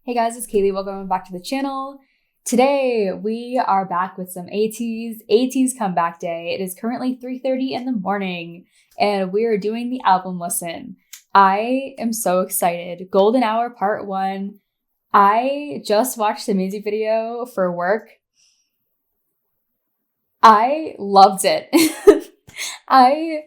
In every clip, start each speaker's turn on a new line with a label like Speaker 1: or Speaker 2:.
Speaker 1: Hey guys, it's Kaylee. Welcome back to the channel. Today we are back with some ATEEZ. ATEEZ comeback day. It is currently 3:30 in the morning and we are doing the album listen. I am so excited. Golden Hour Part 1. I just watched the music video for work. I loved it. I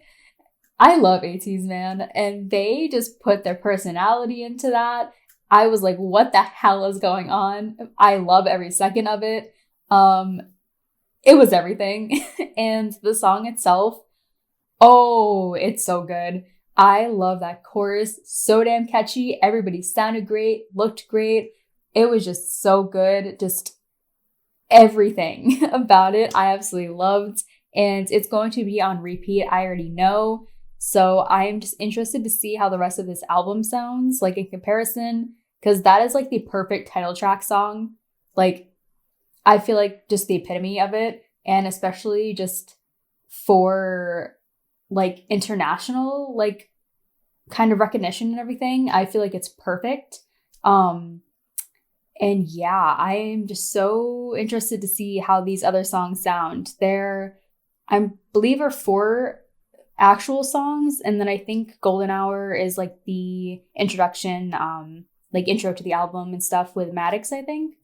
Speaker 1: love ATEEZ, man, and they just put their personality into that. I was like, what the hell is going on? I love every second of it. It was everything. And the song itself, oh, it's so good. I love that chorus. So damn catchy. Everybody sounded great, looked great. It was just so good. Just everything about it I absolutely loved. And it's going to be on repeat, I already know. So I'm just interested to see how the rest of this album sounds, like in comparison, because that is like the perfect title track song. Like, I feel like just the epitome of it, and especially just for like international, like kind of recognition and everything. I feel like it's perfect. And yeah, I'm just so interested to see how these other songs sound. I believe are 4 actual songs, and then I think Golden Hour is like the introduction, like intro to the album and stuff with Maddox, I think.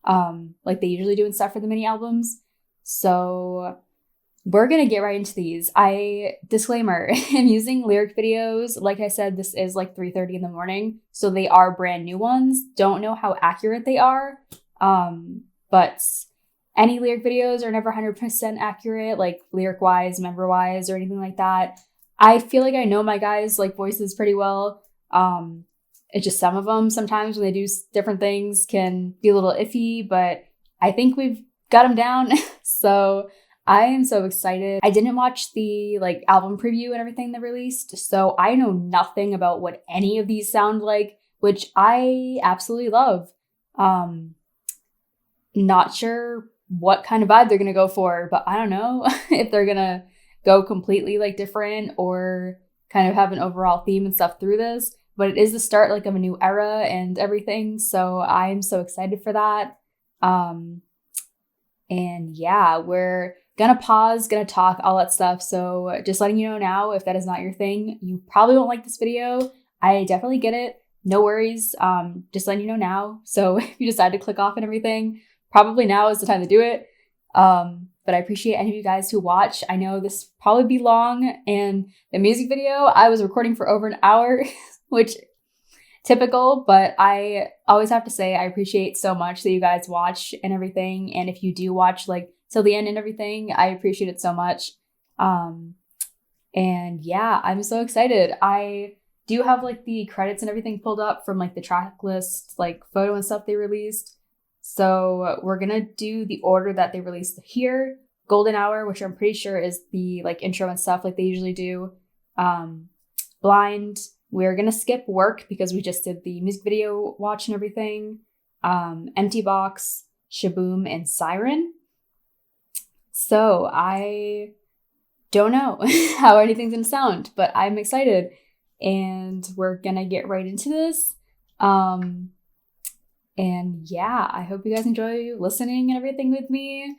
Speaker 1: Like they usually do and stuff for the mini albums. So we're gonna get right into these. Disclaimer, I'm using lyric videos. Like I said, this is like 3:30 in the morning, so they are brand new ones. Don't know how accurate they are. But any lyric videos are never 100% accurate, like lyric wise, member wise, or anything like that. I feel like I know my guys' like voices pretty well. It's just some of them sometimes when they do different things can be a little iffy, but I think we've got them down. So I am so excited. I didn't watch the like album preview and everything they released, so I know nothing about what any of these sound like, which I absolutely love. Not sure what kind of vibe they're gonna go for, but I don't know if they're gonna go completely like different or kind of have an overall theme and stuff through this. But it is the start like of a new era and everything, so I'm so excited for that. And yeah, we're gonna pause, gonna talk, all that stuff. So just letting you know now, if that is not your thing, you probably won't like this video. I definitely get it. No worries. Just letting you know now. So if you decide to click off and everything, probably now is the time to do it. But I appreciate any of you guys who watch. I know this will probably be long, and the music video I was recording for over an hour, which typical, but I always have to say I appreciate so much that you guys watch and everything. And if you do watch like till the end and everything, I appreciate it so much. And yeah, I'm so excited. I do have like the credits and everything pulled up from like the track list, like photo and stuff they released. So we're gonna do the order that they released here. Golden Hour, which I'm pretty sure is the like intro and stuff like they usually do. Blind. We're gonna skip Work because we just did the music video watch and everything. Empty Box, Shaboom, and Siren. So I don't know how anything's gonna sound, but I'm excited. And we're gonna get right into this. And yeah, I hope you guys enjoy listening and everything with me.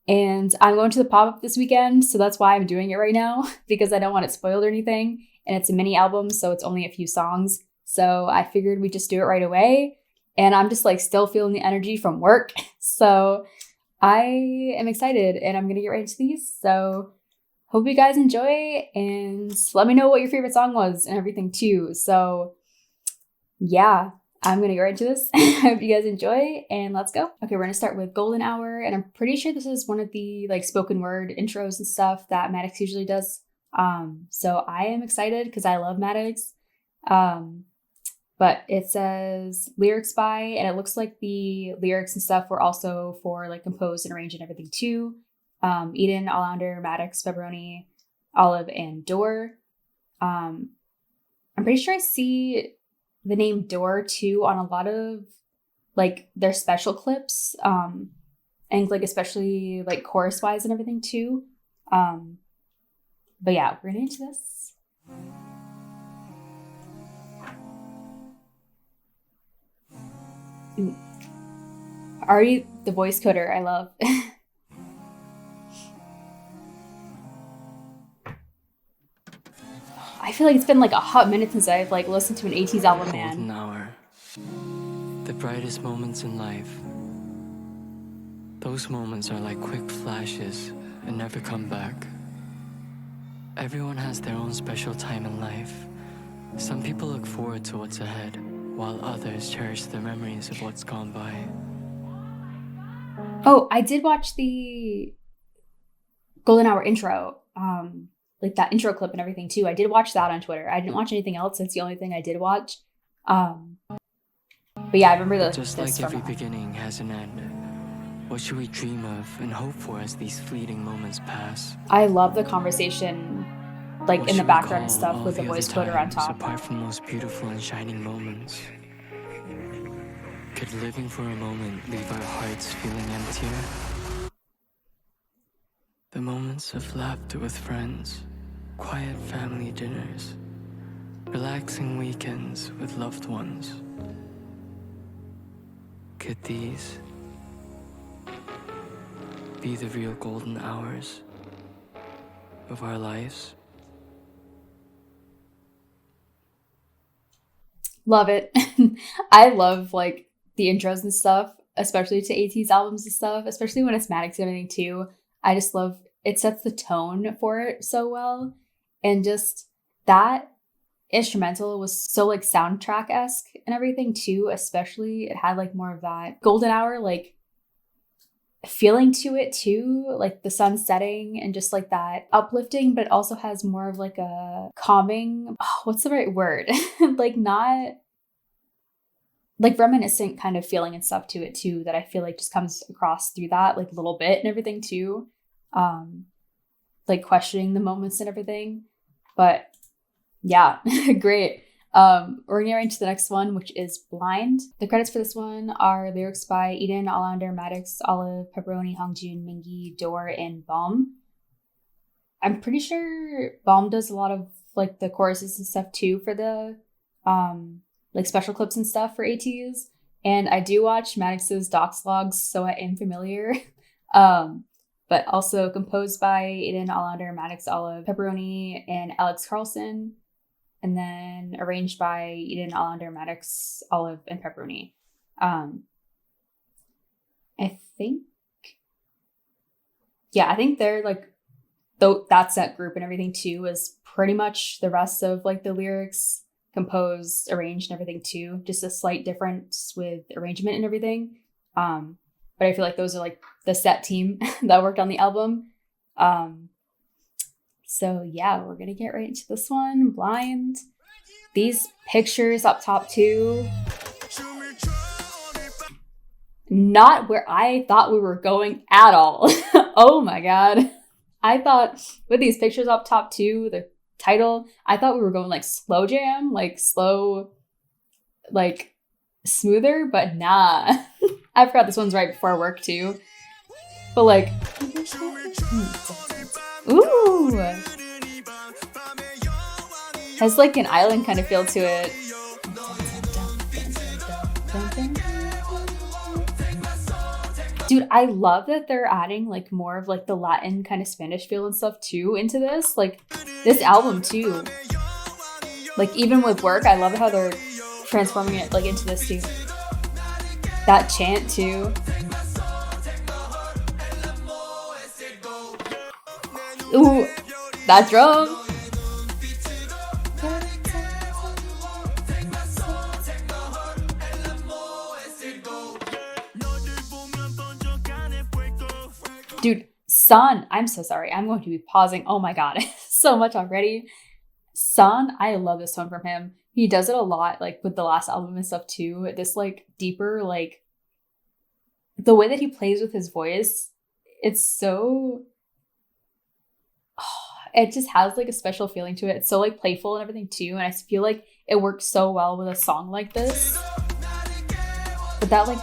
Speaker 1: And I'm going to the pop-up this weekend, so that's why I'm doing it right now, because I don't want it spoiled or anything. And it's a mini album, so it's only a few songs. So I figured we'd just do it right away. And I'm just like still feeling the energy from work. So I am excited and I'm gonna get right into these. So hope you guys enjoy and let me know what your favorite song was and everything too. So yeah, I'm gonna get right into this. I hope you guys enjoy and let's go. Okay, we're gonna start with Golden Hour, and I'm pretty sure this is one of the like spoken word intros and stuff that Maddox usually does. So I am excited because I love Maddox. But it says lyrics by, and it looks like the lyrics and stuff were also for like composed and arranged and everything too. Eden, Allender, Maddox, Pepperoni, Olive, and Door. I'm pretty sure I see the name Door too on a lot of like their special clips. And like especially like chorus wise and everything too. But yeah, we're gonna get into this. Ari, the voice coder, I love. I feel like it's been like a hot minute since I've like listened to an ATEEZ album, man.
Speaker 2: Golden hour. The brightest moments in life. Those moments are like quick flashes and never come back. Everyone has their own special time in life. Some people look forward to what's ahead, while others cherish the memories of what's gone by.
Speaker 1: Oh, I did watch the Golden Hour intro, like that intro clip and everything too. I did watch that on Twitter. I didn't watch anything else. That's the only thing I did watch. But yeah, I remember those.
Speaker 2: Just like every beginning has an end. What should we dream of and hope for as these fleeting moments pass?
Speaker 1: I love the conversation, like in the background and stuff with the voice coder on top.
Speaker 2: Apart from those beautiful and shining moments, could living for a moment leave our hearts feeling emptier? The moments of laughter with friends, quiet family dinners, relaxing weekends with loved ones. Could these be the real golden hours of our lives?
Speaker 1: Love it. I love like the intros and stuff, especially to ATEEZ albums and stuff, especially when it's Maddox and everything too. I just love it, sets the tone for it so well. And just that instrumental was so like soundtrack-esque and everything too, especially it had like more of that golden hour like feeling to it too, like the sun setting and just like that uplifting, but it also has more of like a calming, what's the right word? Like not like reminiscent kind of feeling and stuff to it too, that I feel like just comes across through that like little bit and everything too. Like questioning the moments and everything. But yeah, great. We're gonna get right into the next one, which is Blind. The credits for this one are lyrics by Eden, Allender, Maddox, Olive, Pepperoni, Hongjun, Mingi, Dor, and Balm. I'm pretty sure Balm does a lot of like the choruses and stuff too for the like special clips and stuff for ATEEZ. And I do watch Maddox's Docs logs, so I am familiar. But also composed by Eden, Allender, Maddox, Olive, Pepperoni, and Alex Carlson. And then arranged by Eden, Allender, Maddox, Olive, and Pepperoni. I think they're like, that set group and everything too is pretty much the rest of like the lyrics composed, arranged, and everything too. Just a slight difference with arrangement and everything. But I feel like those are like the set team that worked on the album. So yeah, we're gonna get right into this one. Blind. These pictures up top too. Not where I thought we were going at all. Oh my god. I thought with these pictures up top too, the title, I thought we were going like slow jam, like slow, like smoother, but nah. I forgot this one's right before work too. But like, ooh, has like an island kind of feel to it. Dude, I love that they're adding like more of like the Latin kind of Spanish feel and stuff too into this. Like this album too. Like even with work, I love how they're transforming it like into this too. That chant too. Ooh, that drum. Dude, Sun, I'm so sorry. I'm going to be pausing. Oh my god, so much already. Sun, I love this tone from him. He does it a lot, like with the last album and stuff too. This like deeper, like the way that he plays with his voice, it's so, it just has like a special feeling to it. It's so like playful and everything too. And I feel like it works so well with a song like this. But that like,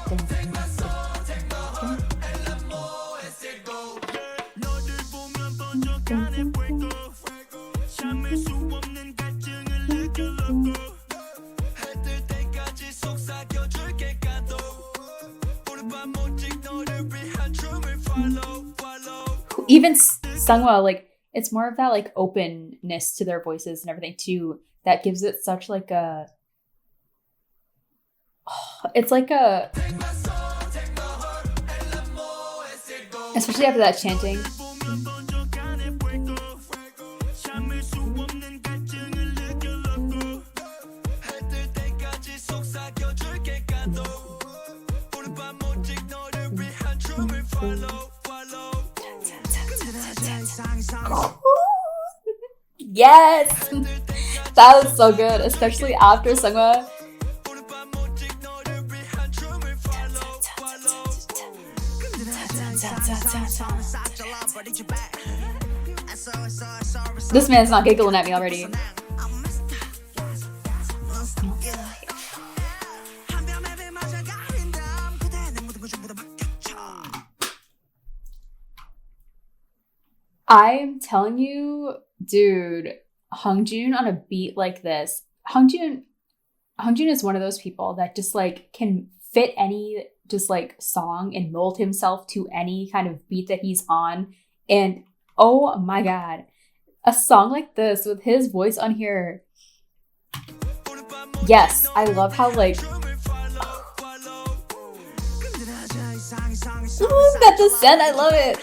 Speaker 1: even Sungwa, like, it's more of that like openness to their voices and everything too that gives it such like a, it's like a, especially after that chanting. Yes, that was so good, especially after Sungwa. This man's not giggling at me already. I'm telling you, dude, Hongjoon on a beat like this. Hongjoon is one of those people that just like can fit any just like song and mold himself to any kind of beat that he's on. And oh my god, a song like this with his voice on here. Yes, I love how like, ooh, got the scent, I love it.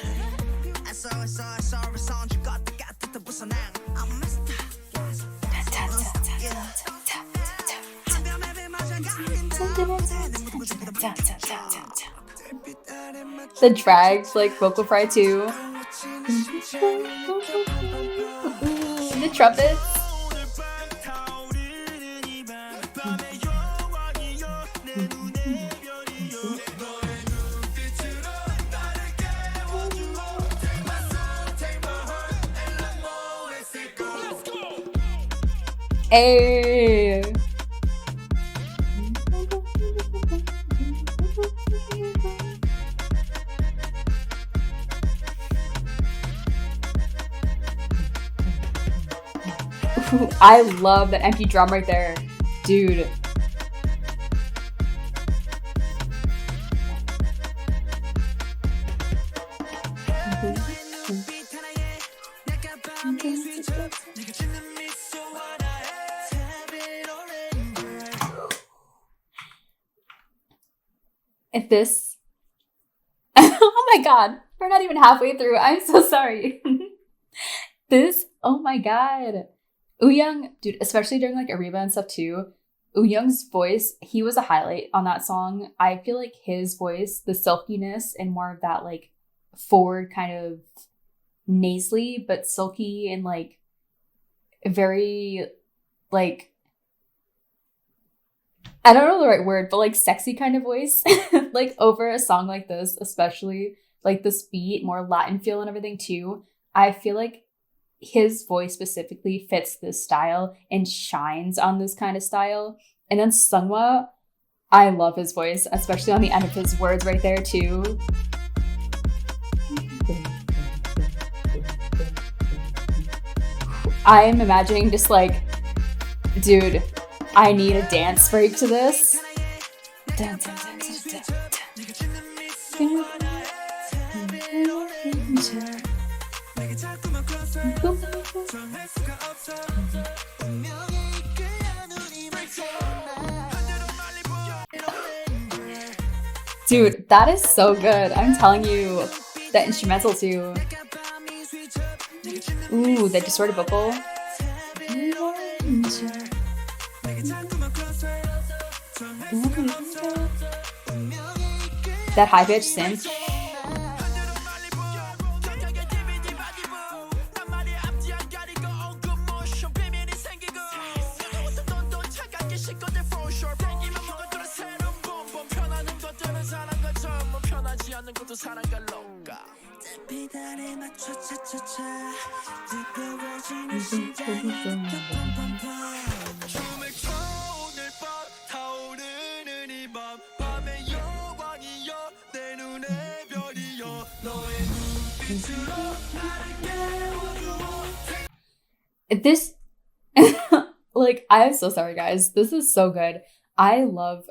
Speaker 1: The drag, like vocal fry too. The trumpets. Hey. Ooh, I love that empty drum right there, dude. If this, oh my god, we're not even halfway through. I'm so sorry. This, oh my god. Wooyoung, dude, especially during like Ariba and stuff too, Wooyoung's voice, he was a highlight on that song. I feel like his voice, the silkiness and more of that like forward kind of nasally but silky and like very like, I don't know the right word, but like sexy kind of voice, like over a song like this, especially like this beat, more Latin feel and everything too. I feel like his voice specifically fits this style and shines on this kind of style. And then Sungwa, I love his voice, especially on the end of his words right there too. I'm imagining just like, dude, I need a dance break to this. Dude, that is so good. I'm telling you, that instrumental too. Ooh, that distorted vocal. That high pitch synth. This, like, I'm so sorry, guys. This is so good. I love,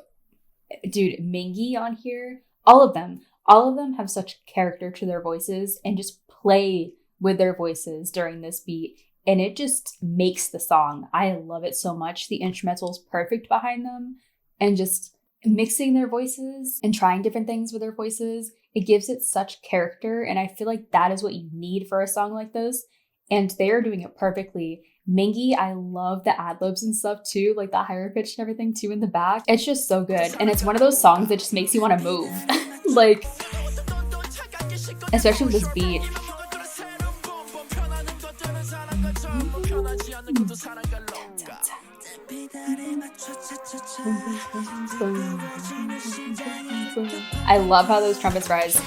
Speaker 1: dude, Mingi on here. All of them. all of them have such character to their voices and just play with their voices during this beat. And it just makes the song. I love it so much. The instrumental is perfect behind them. And just mixing their voices and trying different things with their voices, it gives it such character. And I feel like that is what you need for a song like this. And they are doing it perfectly. Mingy, I love the ad-libs and stuff too, like the higher pitch and everything too in the back. It's just so good. And it's one of those songs that just makes you want to move. Like, especially with this beat. I love how those trumpets rise.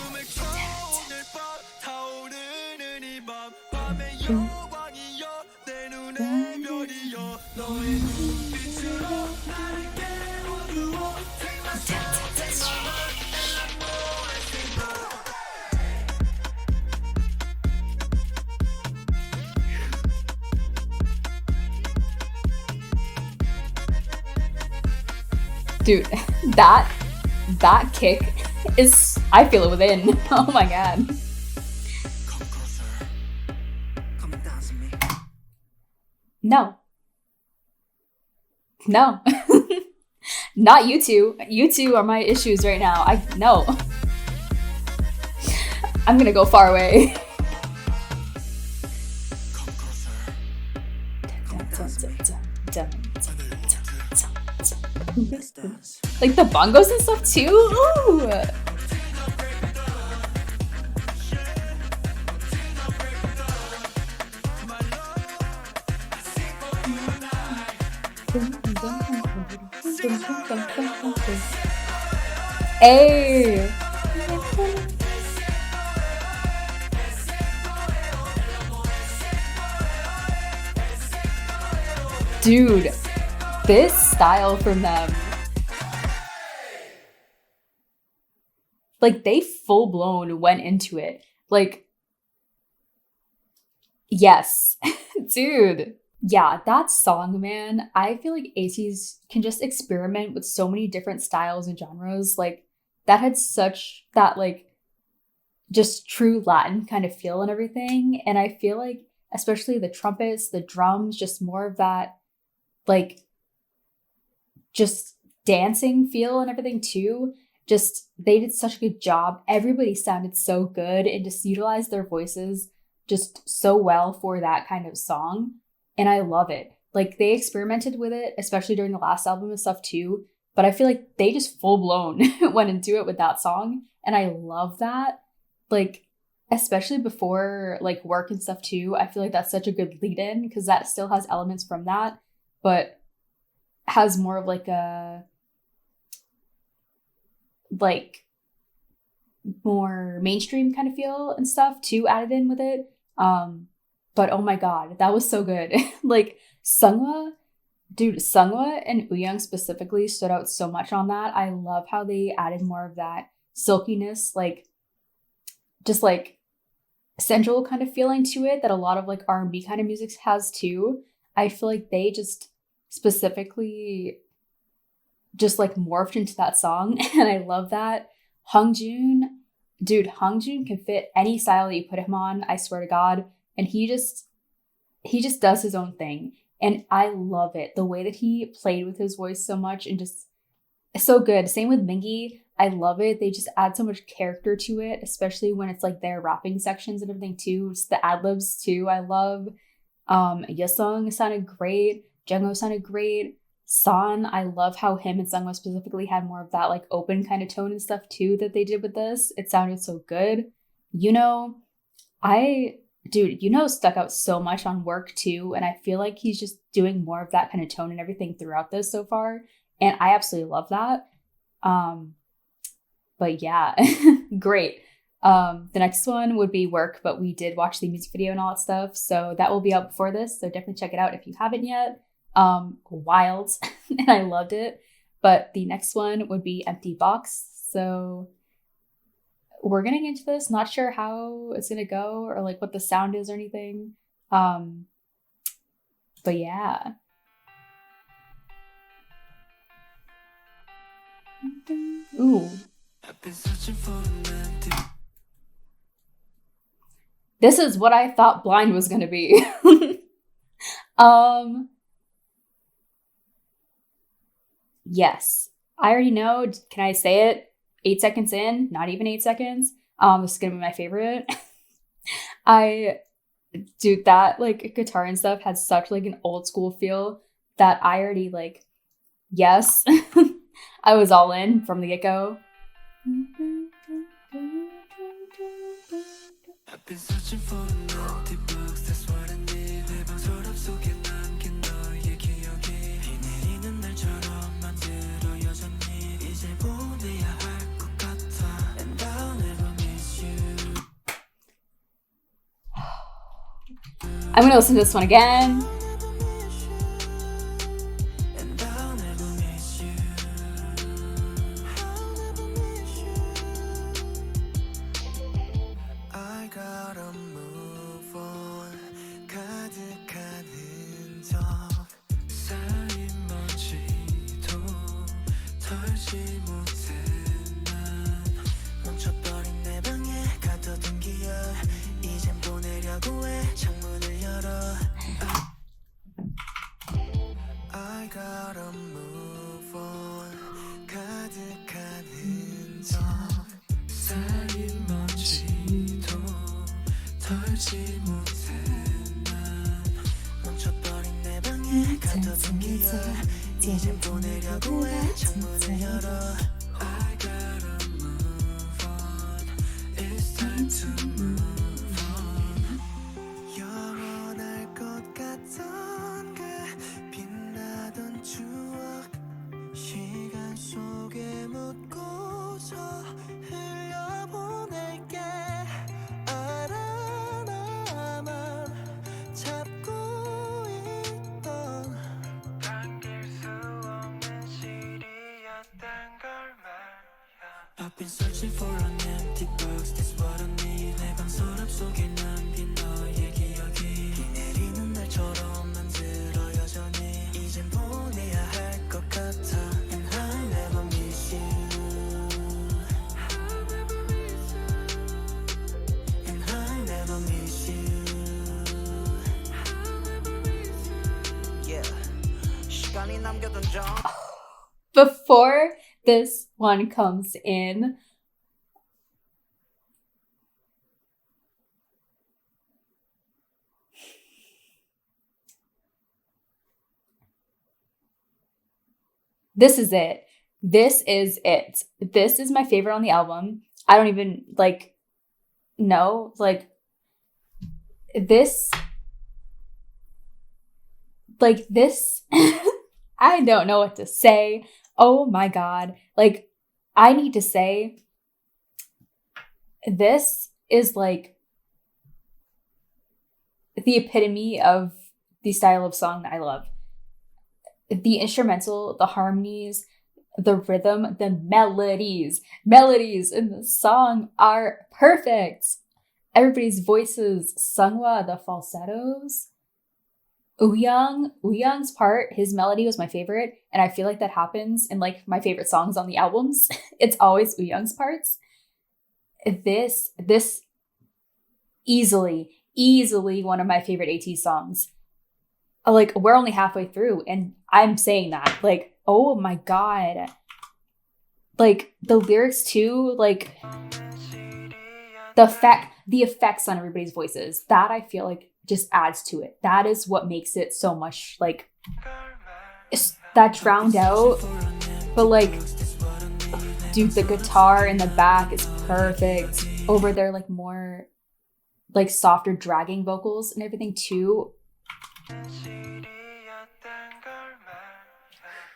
Speaker 1: Dude, that kick is, I feel it within. Oh my god. No. Not you two. You two are my issues right now. No. I'm gonna go far away. Like the bongos and stuff too. Ooh. Hey. Dude, this style from them. Like, they full-blown went into it. Like, yes. Dude. Yeah, that song, man. I feel like ATEEZ can just experiment with so many different styles and genres. Like, that had such that, like, just true Latin kind of feel and everything. And I feel like, especially the trumpets, the drums, just more of that, like, just dancing feel and everything too. Just, they did such a good job. Everybody sounded so good and just utilized their voices just so well for that kind of song. And I love it. Like, they experimented with it, especially during the last album and stuff too. But I feel like they just full blown went into it with that song. And I love that. Like, especially before like work and stuff too. I feel like that's such a good lead in because that still has elements from that, but has more of like a, like, more mainstream kind of feel and stuff too added in with it. But oh my god, that was so good. Like, Sungwa and Wooyoung specifically stood out so much on that. I love how they added more of that silkiness, like, just like sensual kind of feeling to it that a lot of like R&B kind of music has too. I feel like they just specifically just like morphed into that song. And I love that. Hongjoon can fit any style that you put him on, I swear to God. And he just does his own thing. And I love it. The way that he played with his voice so much and just so good. Same with Mingy. I love it. They just add so much character to it, especially when it's like their rapping sections and everything too. Just the ad-libs too. I love Yesung sounded great. Jungho sounded great. San, I love how him and Sungwa specifically had more of that like open kind of tone and stuff too that they did with this. It sounded so good. Yuno stuck out so much on work too. And I feel like he's just doing more of that kind of tone and everything throughout this so far. And I absolutely love that. But yeah, great. The next one would be Work, but we did watch the music video and all that stuff. So that will be out before this. So definitely check it out if you haven't yet. Wild. And I loved it. But the next one would be Empty Box. So we're gonna get into this. Not sure how it's gonna go or like what the sound is or anything. But yeah. Ooh. This is what I thought Blind was gonna be. Yes. I already know. Can I say it? 8 seconds in, not even 8 seconds. This is gonna be my favorite. Dude, that like guitar and stuff had such like an old school feel that I already like, yes, I was all in from the get-go. I've been searching for an empty box. That's what I need. 내 방 서랍 속에 남긴 너의 기억이 비 내리는 날처럼 만들어 여전히 이제 보내야 할 것 같아. And I'll never miss you. I'm gonna listen to this one again. I've been searching for an empty box. That's what I need. 내 방 서랍 속에 남긴 너의 기억이 비 내리는 날처럼 만들어 여전히 이젠 보내야 할 것 같아. And I'll never miss you. And I'll never miss you. Yeah. 시간이 남겨둔 정. Before this one comes in, this is it. This is it. This is my favorite on the album. I don't even know, this, I don't know what to say. Oh my God. I need to say, this is the epitome of the style of song that I love. The instrumental, the harmonies, the rhythm, the melodies in the song are perfect. Everybody's voices, Sunghwa, the falsettos. Wooyoung's part, his melody was my favorite, and I feel like that happens in my favorite songs on the albums. It's always Wooyoung's parts. This easily one of my favorite ATEEZ songs. We're only halfway through, and I'm saying that. Oh my God. The lyrics too, the effects on everybody's voices, that I feel just adds to it. That is what makes it so much that drowned out. But dude, the guitar in the back is perfect. Over there, more softer dragging vocals and everything too.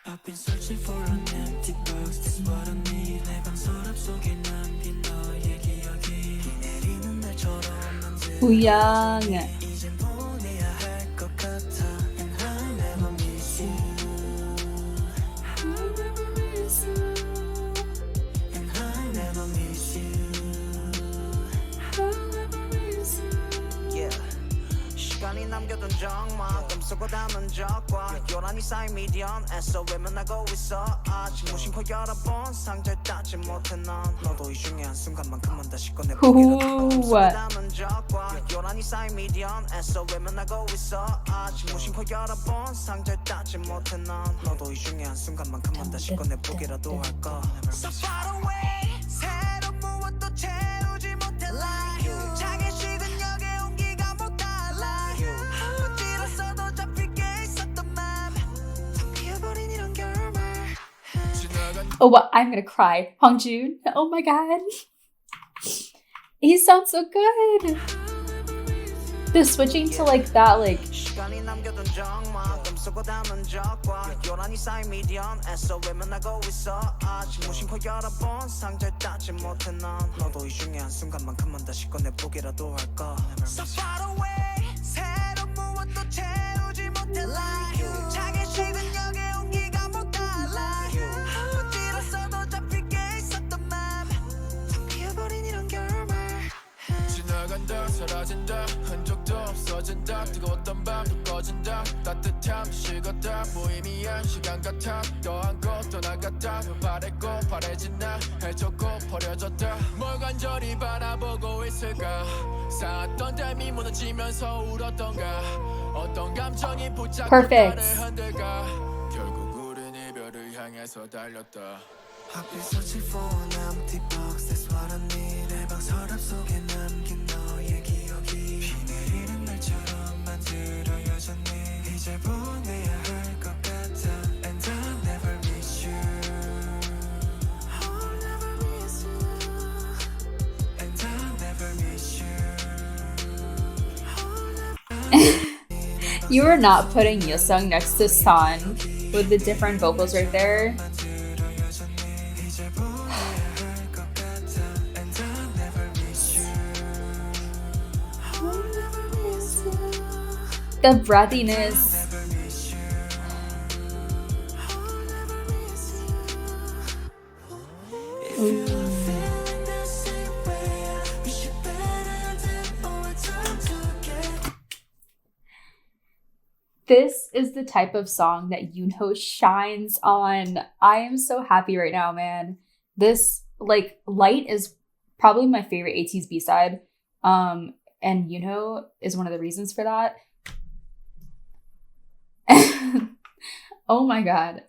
Speaker 1: I've been searching for an empty box. That's what I need. 내 방 서랍 속에 남긴 너의 기억이 비 내리는 날처럼 만들어 Wooyoung.
Speaker 3: 요란히 쌓인 미련 애써 외면하고 있어 아직 무심코 열어본 상자에 닿지 못해 넌 너도 이 중에 한순간만큼은 다시 꺼내 보기라도
Speaker 1: What?
Speaker 3: 담은 적과 요란히 쌓인 미련 애써 외면하고 있어 아직 무심코 열어본 상자에 닿지 못해 넌 너도 이 중에 한순간만큼은 다시 꺼내 보기라도 할까 So far away 새로운 무엇도 채우지 못해 like 자기 식은 역의 온기가 못 달라 어찌로써도 잡힐 게 있었던 맘 텅비어버린 이런 결말
Speaker 1: Oh, what? I'm gonna cry. Hongjoon. Oh my god. He sounds so good. The switching to like that, like
Speaker 3: 시간이 남겨둔 적만큼 쓰고 담은 적과 요란히 쌓인 미련 애써 외면하고 있어 아직 무심코 열어본 상자에 닿지 못해 넌 너도 이 중에 한순간만큼은 다시 꺼내 보기라도 할까 So far away 새로운 무엇도 채우지 못해 like 자기 식은 역의 온기가 못 달라 어찌로써도 잡힐 게 있었던 맘 텅비어버린 이런 결말
Speaker 4: 지나간다 사라진다 흔적도 없어진다 뜨거웠던 밤도 꺼진다 따뜻함 식었다 무의미한 시간 같아 더한 곳 떠나갔다 바랬고 바래진 나 해졌고 버려졌다 뭘 간절히 바라보고 있을까 쌓았던 댐이 무너지면서 울었던가 어떤 감정이 붙잡고
Speaker 1: Perfect.
Speaker 4: 나를 흔들까 결국 우린 이별을 향해서 달렸다
Speaker 3: 하필 searching for an empty box That's what I need 내 방 서랍 속에 남긴 너의 기억이 비 내리는 날처럼 만들어 여전히 이제 보내야 할 것 같아 And I'll never miss you I'll never miss you And I'll never miss you
Speaker 1: you are not putting Yusung next to San with the different vocals right there. The breathiness. This is the type of song that Yoonho shines on. I am so happy right now, man. This, like, Light is probably my favorite ATEEZ B-side. And Yoonho is one of the reasons for that. Oh my god.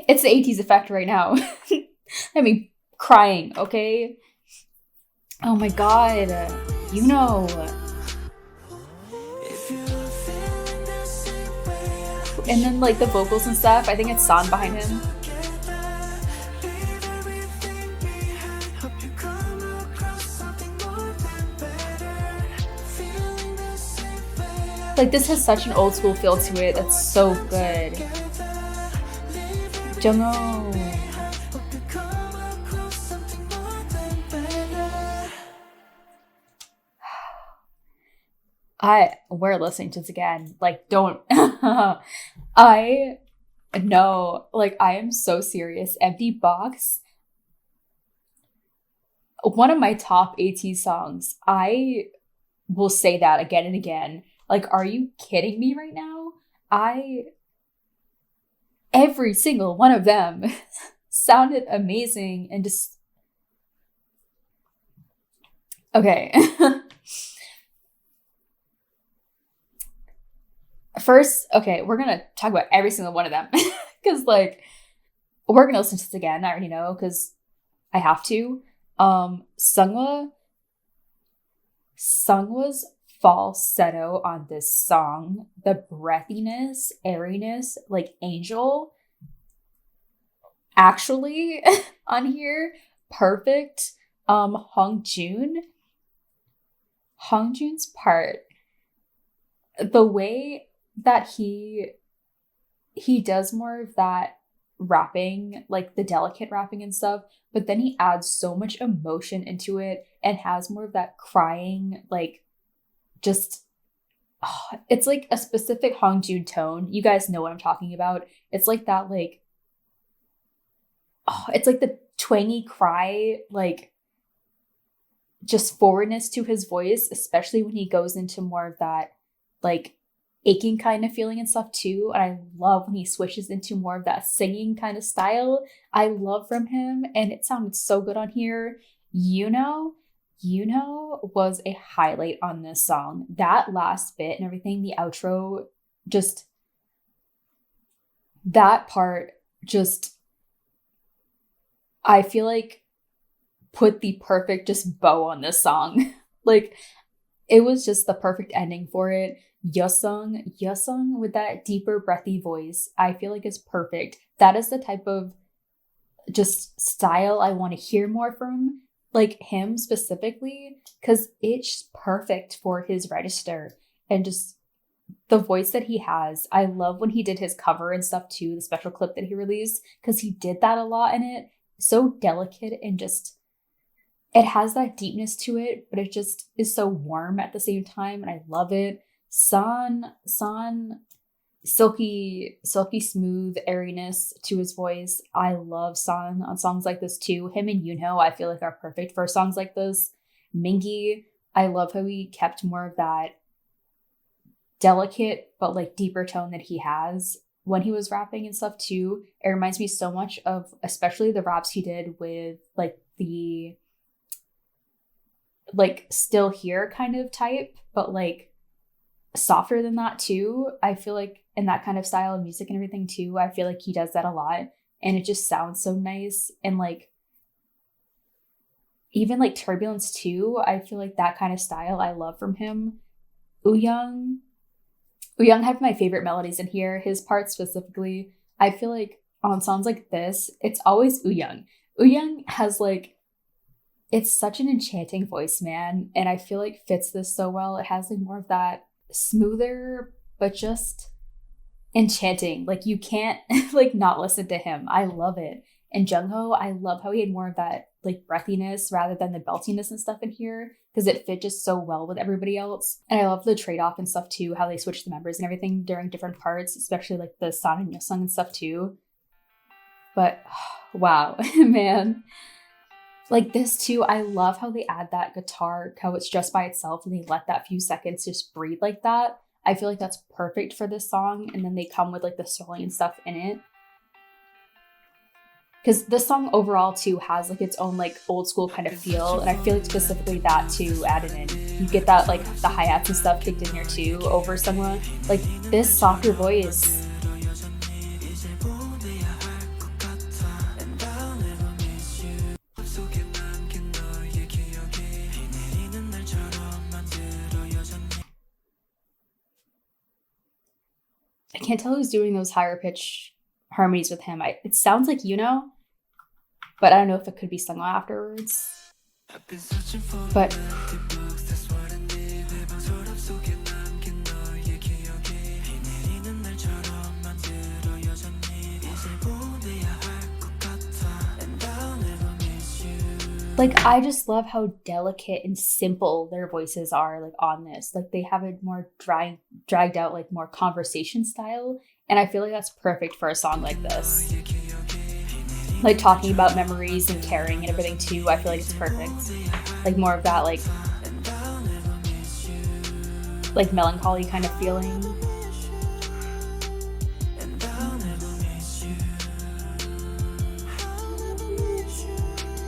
Speaker 1: It's the ATEEZ effect right now. I mean, crying, okay? Oh my god, you know. And then like the vocals and stuff, I think it's San behind him. Like this has such an old school feel to it. That's so good. Jungho. We're listening to this again. Like, don't. I know. Like, I am so serious. Empty Box. One of my top ATEEZ songs. I will say that again and again. Like, are you kidding me right now? Every single one of them sounded amazing and just. Okay. First, okay, we're gonna talk about every single one of them because, like, we're gonna listen to this again. I already know because I have to. Sungwa's falsetto on this song, the breathiness, airiness, like Angel, actually on here, perfect. Hongjoon's part, the way that he does more of that rapping, like the delicate rapping and stuff, but then he adds so much emotion into it and has more of that crying, like just it's like a specific Hongjoon tone. You guys know what I'm talking about. It's like that, like it's like the twangy cry, like just forwardness to his voice, especially when he goes into more of that like aching kind of feeling and stuff too. And I love when he switches into more of that singing kind of style. I love from him, and it sounded so good on here. You know was a highlight on this song. That last bit and everything, the outro, just that part, just I feel like put the perfect just bow on this song. Like, it was just the perfect ending for it. Yosung with that deeper breathy voice, I feel like is perfect. That is the type of just style I want to hear more from, like him specifically, because it's perfect for his register and just the voice that he has. I love when he did his cover and stuff too, the special clip that he released, because he did that a lot in it. So delicate and just, it has that deepness to it, but it just is so warm at the same time, and I love it. San, silky smooth airiness to his voice. I love San on songs like this too. Him and Yoonho, I feel like, are perfect for songs like this. Mingi, I love how he kept more of that delicate but like deeper tone that he has when he was rapping and stuff too. It reminds me so much of especially the raps he did with like the like Still Here kind of type, but like softer than that too. I feel like in that kind of style of music and everything too, I feel like he does that a lot, and it just sounds so nice. And like even like Turbulence too, I feel like that kind of style I love from him. Ooyoung had my favorite melodies in here. His part specifically, I feel like on songs like this, it's always Ooyoung. Ooyoung has like, it's such an enchanting voice, man, and I feel like fits this so well. It has like more of that smoother but just enchanting, like you can't like not listen to him. I love it. And Jungho, I love how he had more of that like breathiness rather than the beltiness and stuff in here, because it fit just so well with everybody else. And I love the trade-off and stuff too, how they switched the members and everything during different parts, especially like the San and Yosung and stuff too. But wow, man, like this too, I love how they add that guitar, how it's just by itself and they let that few seconds just breathe like that. I feel like that's perfect for this song. And then they come with like the soloing and stuff in it. Because this song overall too has like its own like old school kind of feel. And I feel like specifically that too added in. You get that like the hi-hats and stuff kicked in here too over someone. Like this softer voice. I can't tell who's doing those higher pitch harmonies with him. It sounds like but I don't know if it could be sung afterwards. But like I just love how delicate and simple their voices are like on this. Like they have a more dragged out like more conversation style, and I feel like that's perfect for a song like this. Like talking about memories and caring and everything too, I feel like it's perfect. Like more of that like melancholy kind of feeling.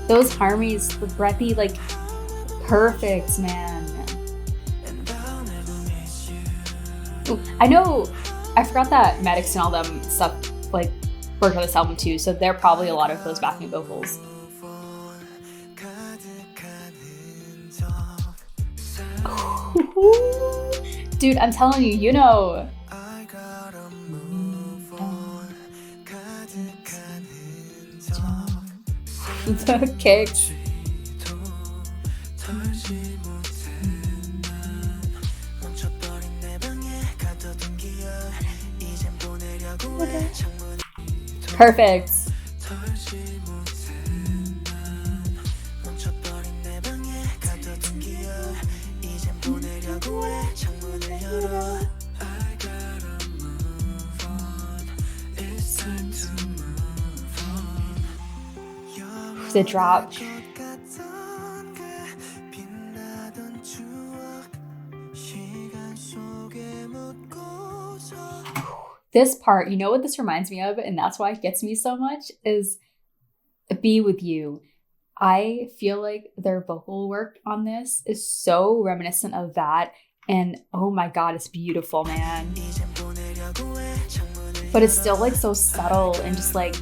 Speaker 1: Those harmonies, the breathy, like perfect, man. Ooh, I forgot that Maddox and all them stuff like worked on this album too, so they're probably a lot of those backing vocals. Dude, I'm telling you, the kicks. Perfect. The drop. this part, you know what this reminds me of, and that's why it gets me so much, is Be With You. I feel like their vocal work on this is so reminiscent of that. And oh my God, it's beautiful, man. But it's still like so subtle and just like,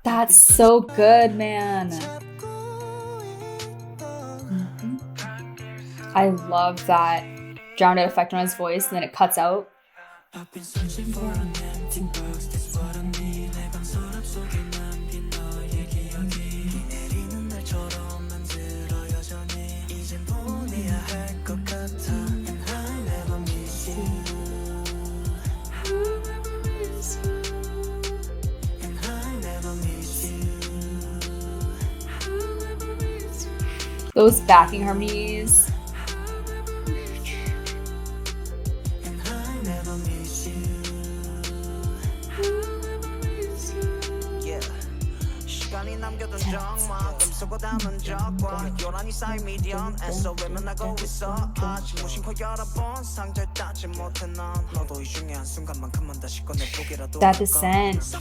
Speaker 1: that's so good, man. I love that drowned out effect on his voice and then it cuts out. Those backing harmonies. That descent.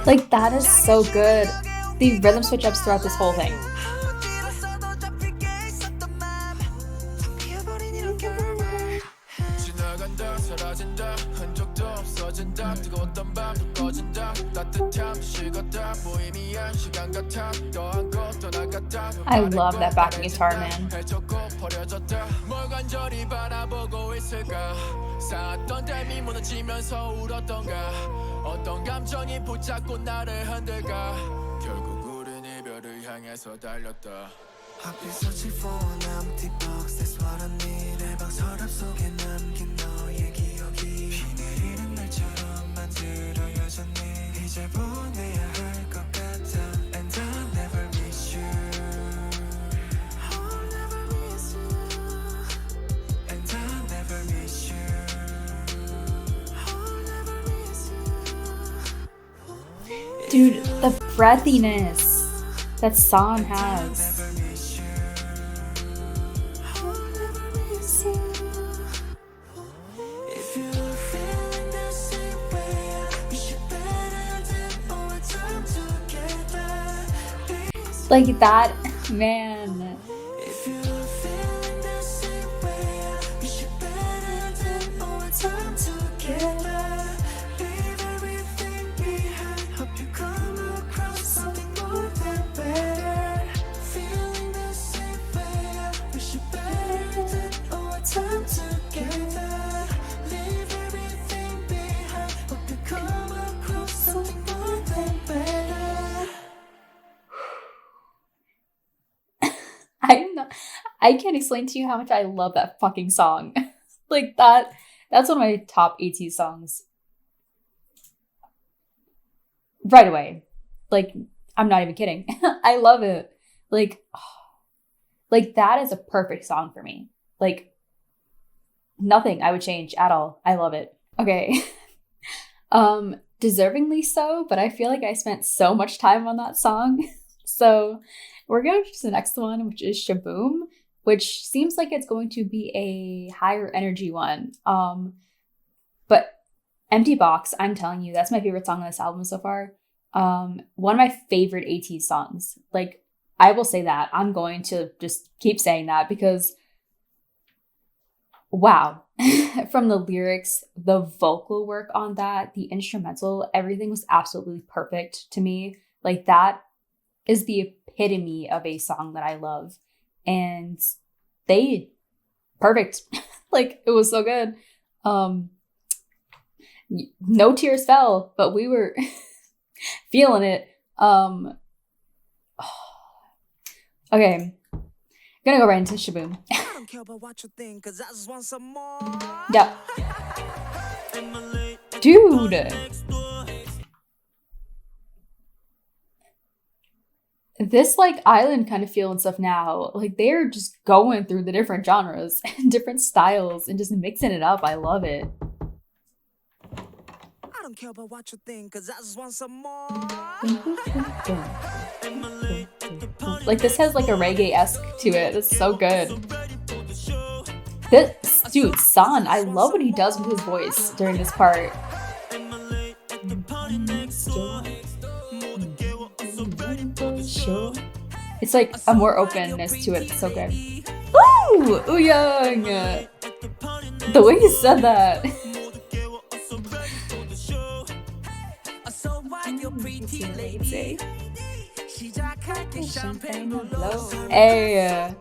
Speaker 1: Like, that is so good. The rhythm switch ups throughout this whole thing. I love that backing guitar, man.
Speaker 4: 어떤 감정이 붙잡고 나를 흔들까 결국 우린 이별을 향해서 달렸다 I've been searching for an empty box That's what I need 내 방 서랍 속에 남긴 너의 기억이 비 내리는 날처럼 만들어 여전히 이제 보내야 할 것 같아 And I'll never miss you I'll never miss you And I'll never miss you
Speaker 1: Dude, the breathiness that song has. Like that, man. I can't explain to you how much I love that fucking song. Like that's one of my top ATEEZ songs. Right away. Like, I'm not even kidding. I love it. Like that is a perfect song for me. Like, nothing I would change at all. I love it. Okay. Deservingly so, but I feel like I spent so much time on that song. So we're going to the next one, which is Shaboom, which seems like it's going to be a higher energy one. But Empty Box, I'm telling you, that's my favorite song on this album so far. One of my favorite ATEEZ songs. Like, I will say that. I'm going to just keep saying that because, wow. From the lyrics, the vocal work on that, the instrumental, everything was absolutely perfect to me. Like, that is the epitome of a song that I love. And perfect. Like, it was so good. No tears fell, but we were feeling it. Okay, gonna go right into Shaboom.
Speaker 3: I don't care about what you think, 'cause I just want some more.
Speaker 1: Yeah, dude. This like island kind of feel and stuff now, like they're just going through the different genres and different styles and just mixing it up. I love it.
Speaker 3: I don't care about what you think, 'cause I just want some more.
Speaker 1: Like this has like a reggae-esque to it. It's so good. This dude, San, I love what he does with his voice during this part. It's like a more openness to it. It's so good. Ooh, Young. The way he said that. Hey.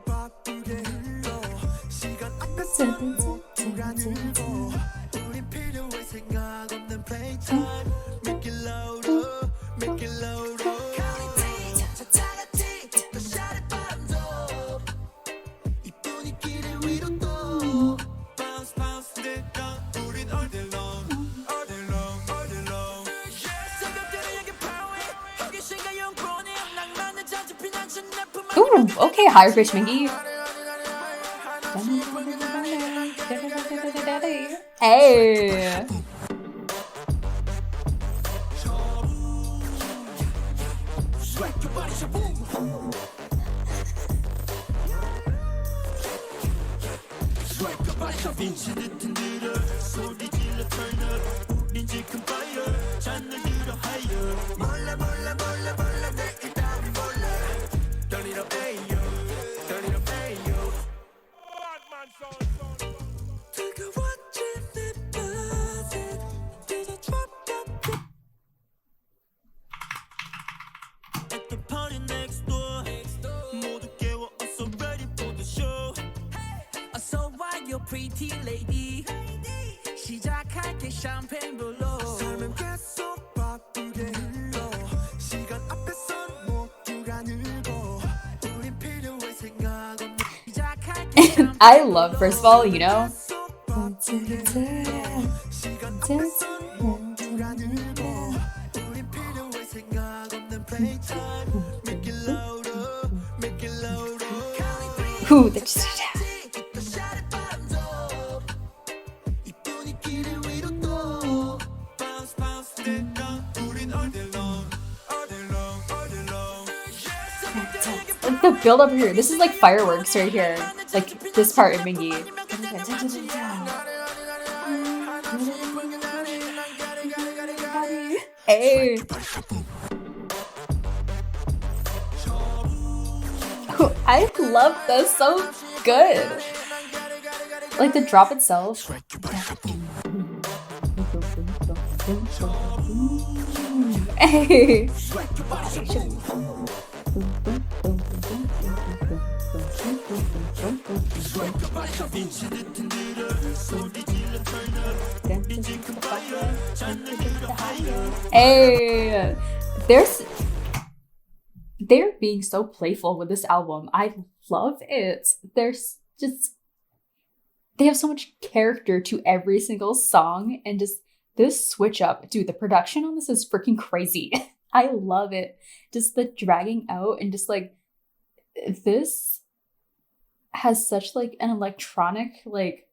Speaker 1: Ooh, okay, higher pitch Mingy. Hey.
Speaker 3: Pretty lady, 시작할게 샴페인 불러. 삶은 계속 바쁘게 흘러. 시간 앞에선 모두가 늙어. 우린 필요해 생각 없는. 시작할게.
Speaker 1: I love, first of all, you know.
Speaker 3: 시간 앞에선 모두가 늙어. 우린 필요해 생각 없는 playtime. Make it louder, make it louder.
Speaker 1: Ooh, that's like the build up here. This is like fireworks right here. Like this part in Mingy. Hey. I love this, so good. Like the drop itself. Hey. Hey, they're being so playful with this album. I love it. There's just, they have so much character to every single song, and just this switch up, dude, the production on this is freaking crazy. I love it. Just the dragging out, and just like this has such like an electronic, like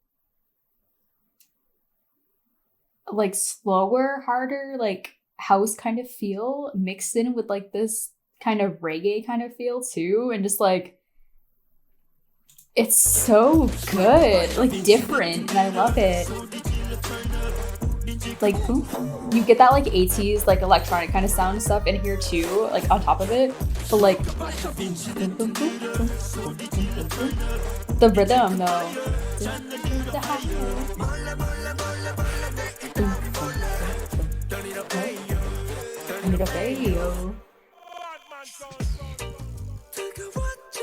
Speaker 1: slower, harder, like house kind of feel mixed in with like this kind of reggae kind of feel too, and just like it's so good, like different, and I love it. Like you get that like ATEEZ like electronic kind of sound stuff in here too, like on top of it, but like the rhythm though.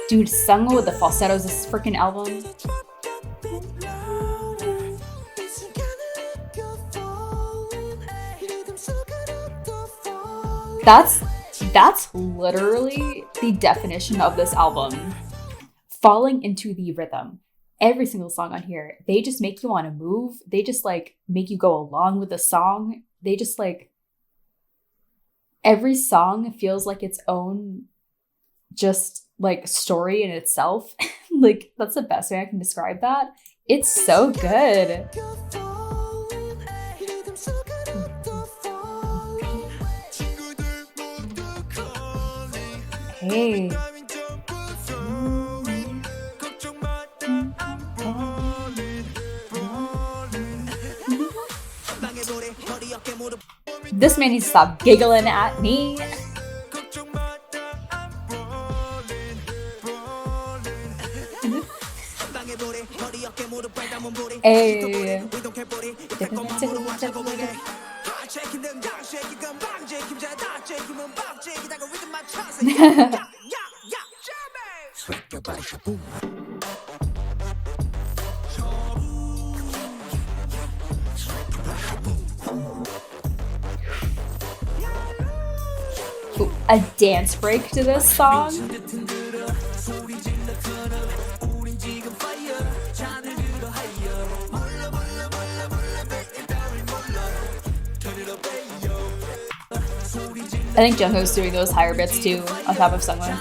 Speaker 1: Dude, sung with the falsettos, this freaking album. That's literally the definition of this album. Falling into the rhythm. Every single song on here, they just make you want to move. They just like make you go along with the song. They just like, every song feels like its own just like story in itself. Like, that's the best way I can describe that. It's so good. Hey. This man needs to stop giggling at me. Hey. Ooh, a dance break to this song. I think Jungkook's doing those higher bits too, on top of Sungwon.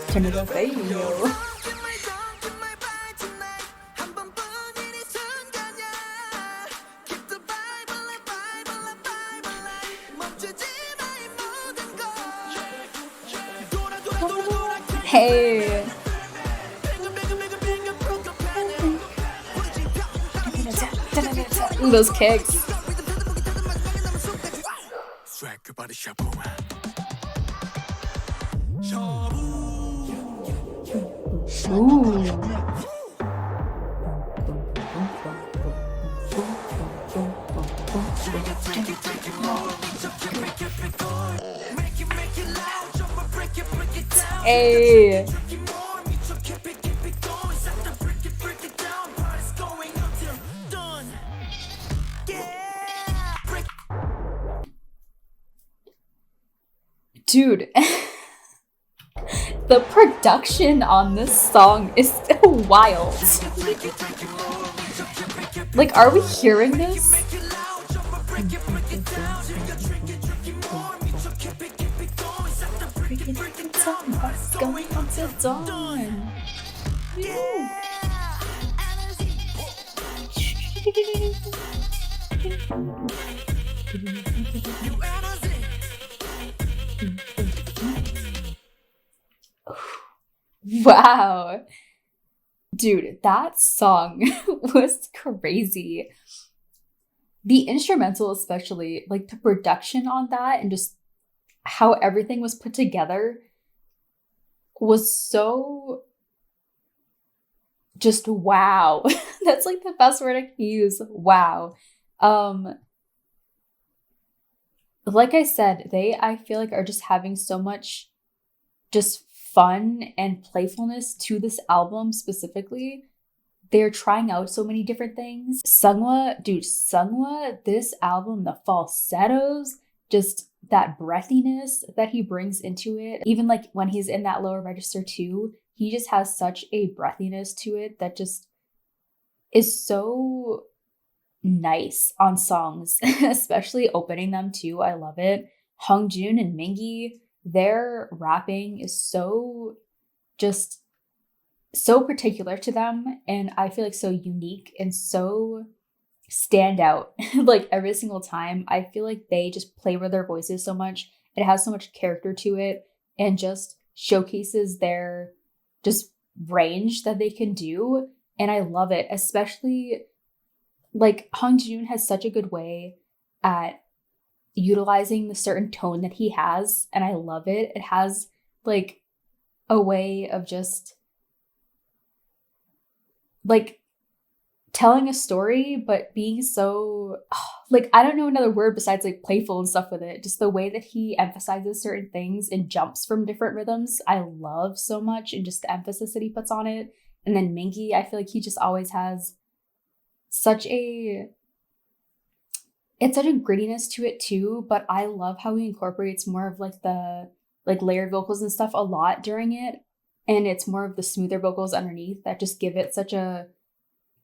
Speaker 1: Turn it up, yo. Hey. Ooh, those kicks. Ooh. Hey. Dude, the production on this song is so wild. Like, are we hearing this? Going until dawn. Wow. Dude, that song was crazy. The instrumental especially, like the production on that and just how everything was put together was so just wow. That's like the best word I can use. Wow. Like I said, I feel like are just having so much just fun and playfulness to this album specifically. They're trying out so many different things. Sungwa, this album, the falsettos, just that breathiness that he brings into it. Even like when he's in that lower register too, he just has such a breathiness to it that just is so nice on songs, especially opening them too. I love it. Hongjoon and Mingi, their rapping is so just so particular to them, and I feel like so unique and so stand out. Like every single time, I feel like they just play with their voices so much. It has so much character to it and just showcases their just range that they can do. And I love it, especially like Hongjoon has such a good way at utilizing the certain tone that he has, and I love it. It has like a way of just like telling a story, but being so like, I don't know another word besides like playful and stuff with it. Just the way that he emphasizes certain things and jumps from different rhythms, I love so much, and just the emphasis that he puts on it. And then Mingi, I feel like he just always has it's such a grittiness to it too, but I love how he incorporates more of like the like layered vocals and stuff a lot during it. And it's more of the smoother vocals underneath that just give it such a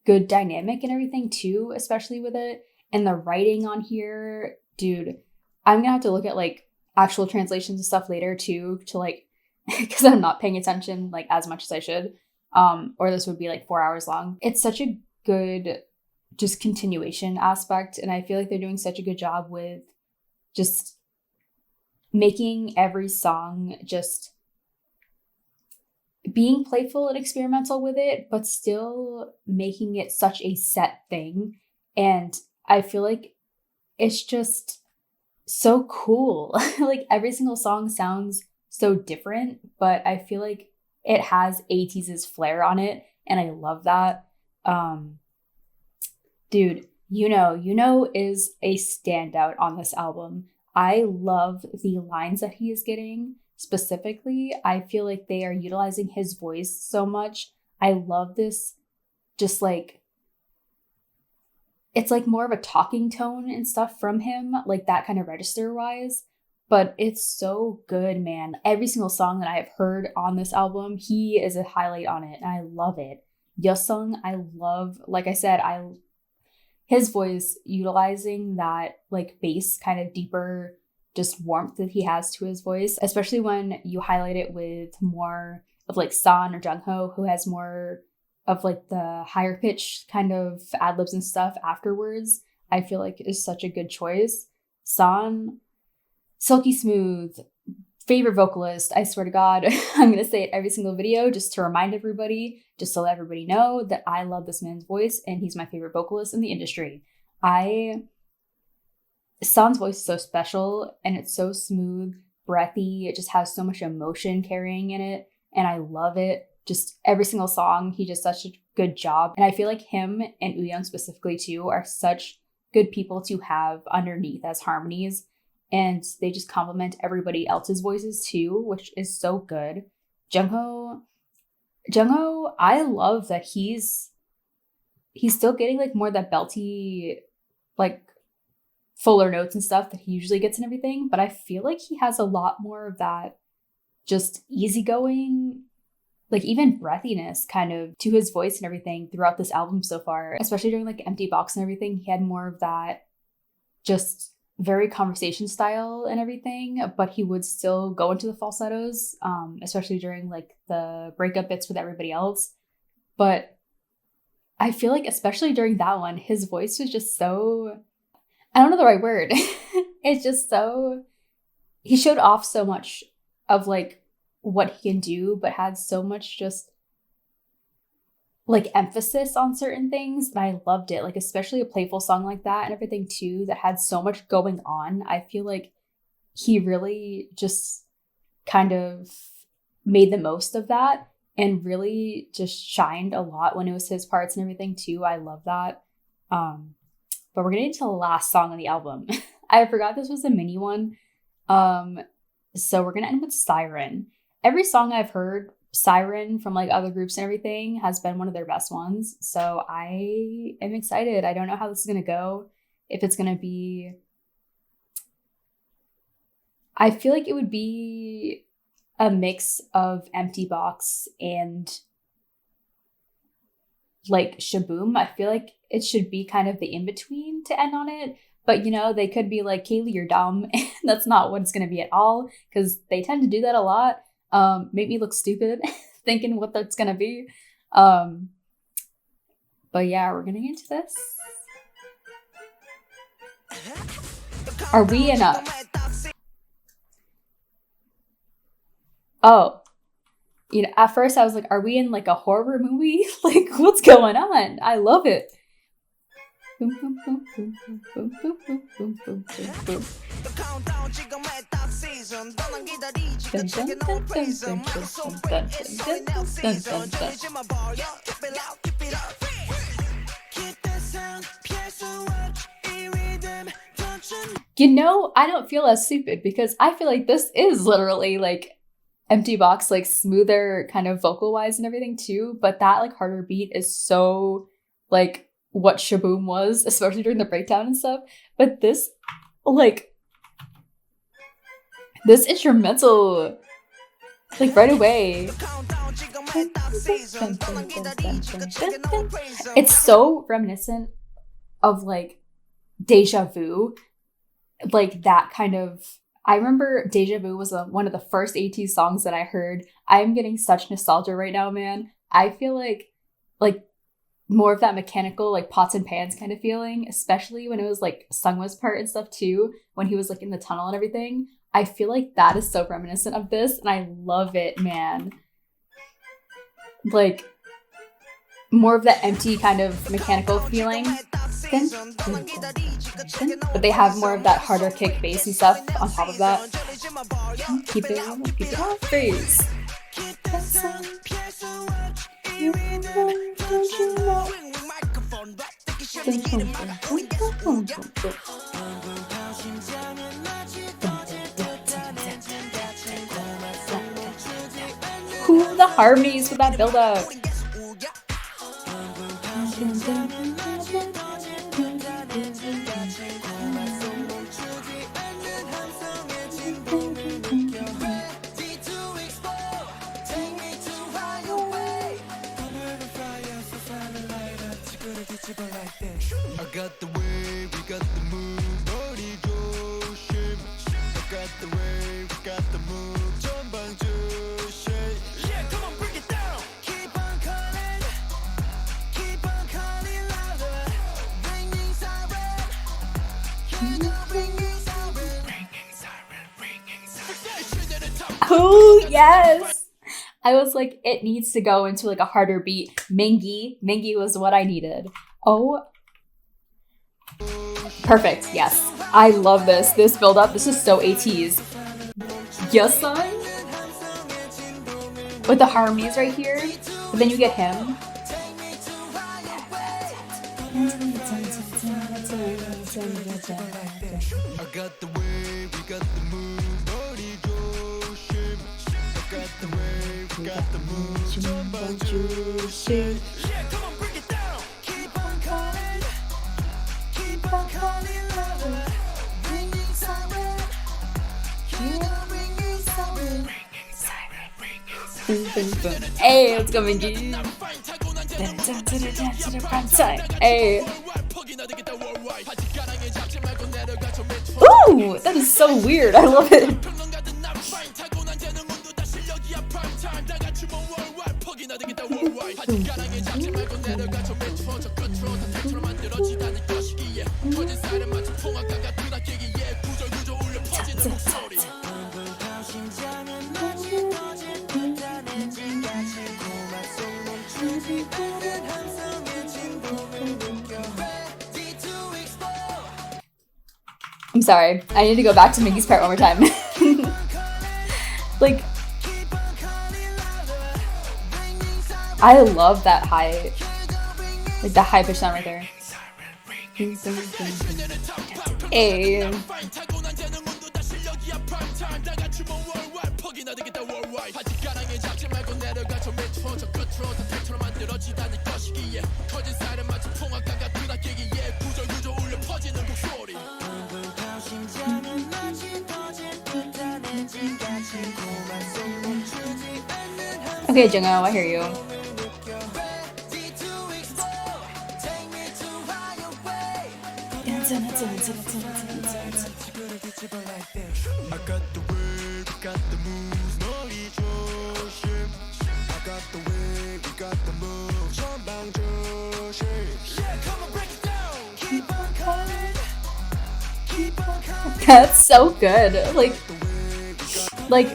Speaker 1: good dynamic and everything too, especially with it. And the writing on here, dude, I'm gonna have to look at like actual translations and stuff later too, to like, because I'm not paying attention like as much as I should. Or this would be like 4 hours long. It's such a good just continuation aspect. And I feel like they're doing such a good job with just making every song just being playful and experimental with it, but still making it such a set thing. And I feel like it's just so cool. Like every single song sounds so different, but I feel like it has ATEEZ's flair on it, and I love that. Dude, you know is a standout on this album. I love the lines that he is getting. Specifically, I feel like they are utilizing his voice so much. I love this, just like, it's like more of a talking tone and stuff from him, like that kind of register wise. But it's so good, man. Every single song that I have heard on this album, he is a highlight on it, and I love it. Yosung, I love, like I said, his voice utilizing that like bass kind of deeper just warmth that he has to his voice, especially when you highlight it with more of like San or Jungho, who has more of like the higher pitch kind of ad libs and stuff afterwards. I feel like is such a good choice. San, silky smooth, favorite vocalist. I swear to God, I'm gonna say it every single video just to remind everybody, just to let everybody know that I love this man's voice and he's my favorite vocalist in the industry. San's voice is so special and it's so smooth, breathy. It just has so much emotion carrying in it, and I love it. Just every single song, he does such a good job. And I feel like him and Wooyoung specifically too are such good people to have underneath as harmonies. And they just complement everybody else's voices too, which is so good. Jungho, I love that he's still getting like more of that belty, like fuller notes and stuff that he usually gets and everything. But I feel like he has a lot more of that just easygoing, like even breathiness kind of to his voice and everything throughout this album so far, especially during like Empty Box and everything. He had more of that just very conversation style and everything, but he would still go into the falsettos, especially during like the breakup bits with everybody else. But I feel like especially during that one, his voice was just so, I don't know the right word. It's just so, he showed off so much of like what he can do, but had so much just like emphasis on certain things, and I loved it. Like especially a playful song like that and everything too that had so much going on. I feel like he really just kind of made the most of that and really just shined a lot when it was his parts and everything too. I love that. But we're getting into the last song on the album. I forgot this was a mini one. So we're gonna end with Siren. Every song I've heard Siren from like other groups and everything has been one of their best ones. So I am excited. I don't know how this is going to go. If it's going to be, I feel like it would be a mix of Empty Box and like Shaboom. I feel like it should be kind of the in-between to end on it. But, you know, they could be like, Kaylee, you're dumb. And that's not what it's going to be at all, because they tend to do that a lot. Make me look stupid thinking what that's gonna be. But yeah, we're gonna get into this. Are we in a, oh, you know, at first I was like, are we in like a horror movie? Like, what's going on? I love it. Boom, boom, boom, boom, boom, boom, boom, boom, boom, boom, boom. You know, I don't feel as stupid because I feel like this is literally like Empty Box, like smoother kind of vocal wise and everything too. But that like harder beat is so like what Shaboom was, especially during the breakdown and stuff. But this, like, this instrumental, like, right away, it's so reminiscent of, like, Deja Vu. Like, that kind of, I remember Deja Vu was one of the first ATEEZ songs that I heard. I am getting such nostalgia right now, man. I feel like more of that mechanical, like, pots and pans kind of feeling, especially when it was, like, Sungwa's part and stuff too, when he was, like, in the tunnel and everything. I feel like that is so reminiscent of this, and I love it, man. Like, more of that empty kind of mechanical feeling. But they have more of that harder kick bass and stuff on top of that. Keep it on face. Ooh, the harmonies with that build up.
Speaker 4: I got the way, we got the move, 머리 조심. I got the way, we got the move, 전방 조심. Yeah, come on, break it down. Keep on calling louder. Ringing siren. You know, ringing siren.
Speaker 1: Oh, yes. I was like, it needs to go into like a harder beat. Mingy was what I needed. Oh, perfect. Yes, I love this. This build up. This is so ATEEZ. Yes, son. With the harmonies right here, but then you get him.
Speaker 4: I got the way, we got the move, 머리 조심. I got the way, we got the move, 전방 조심. Yeah, come on, break it down. Keep on calling louder. Ringing siren. You know, ringing siren.
Speaker 1: Hey, let's go, Mingy. Hey. Ooh, that is so weird. I love it. I'm sorry. I need to go back to Mingy's part one more time. Like, I love that high, like the high pitch sound right there. Hey. Okay, Jungho, I hear you.
Speaker 4: I got the way, we got the moves, 머리 조심. I got the way, we got the moves, 전방 조심. Yeah, come on, break it down. Keep on calling.
Speaker 1: That's so good. Like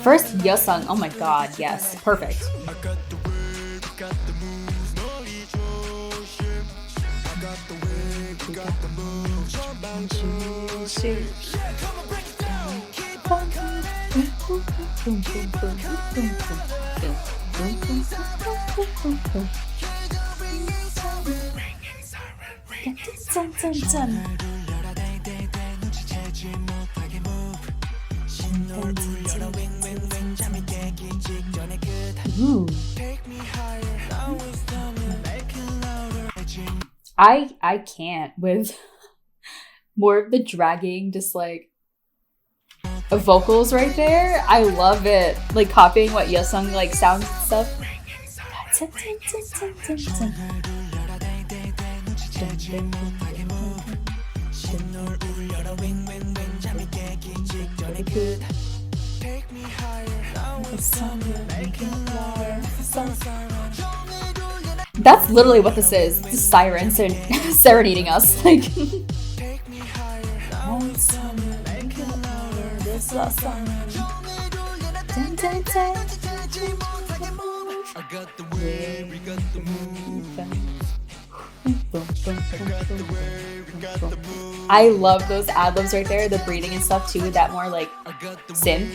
Speaker 1: first Yeosung. Oh my god, yes, perfect.
Speaker 4: I got the way, we got the moves, 머리 조심. I got the way, we got the moves, 전방 조심. Yeah, come on, break it down. Keep on
Speaker 1: Ooh.
Speaker 4: Take me higher, now it's time, make it louder.
Speaker 1: I can't with more of the dragging, just like vocals right there. I love it. Like copying what Yeosung like sounds and stuff. That's literally what this is. It's Siren serenading us. Like I love those ad-libs right there, the breathing and stuff too, that more like synth.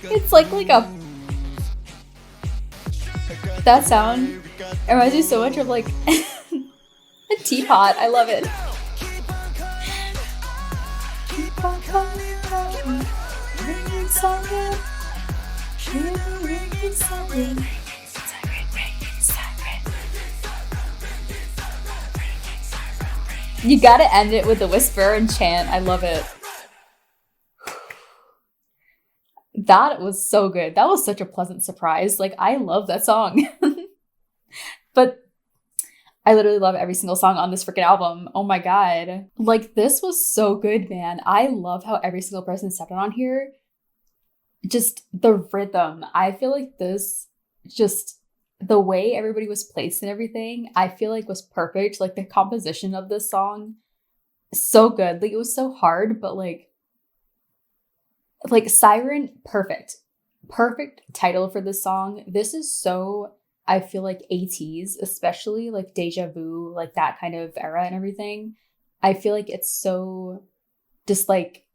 Speaker 1: It's like a that sound reminds me so much of like a teapot. I love it. You gotta end it with a whisper and chant. I love it. That was so good. That was such a pleasant surprise. Like, I love that song. But I literally love every single song on this freaking album. Oh my god. Like, this was so good, man. I love how every single person stepped on here. Just the rhythm. I feel like this, just the way everybody was placed and everything, I feel like was perfect. Like, the composition of this song, so good. Like, it was so hard, but like Siren, perfect title for this song. This is so, I feel like ATEEZ, especially like Deja Vu, like that kind of era and everything. I feel like it's so just like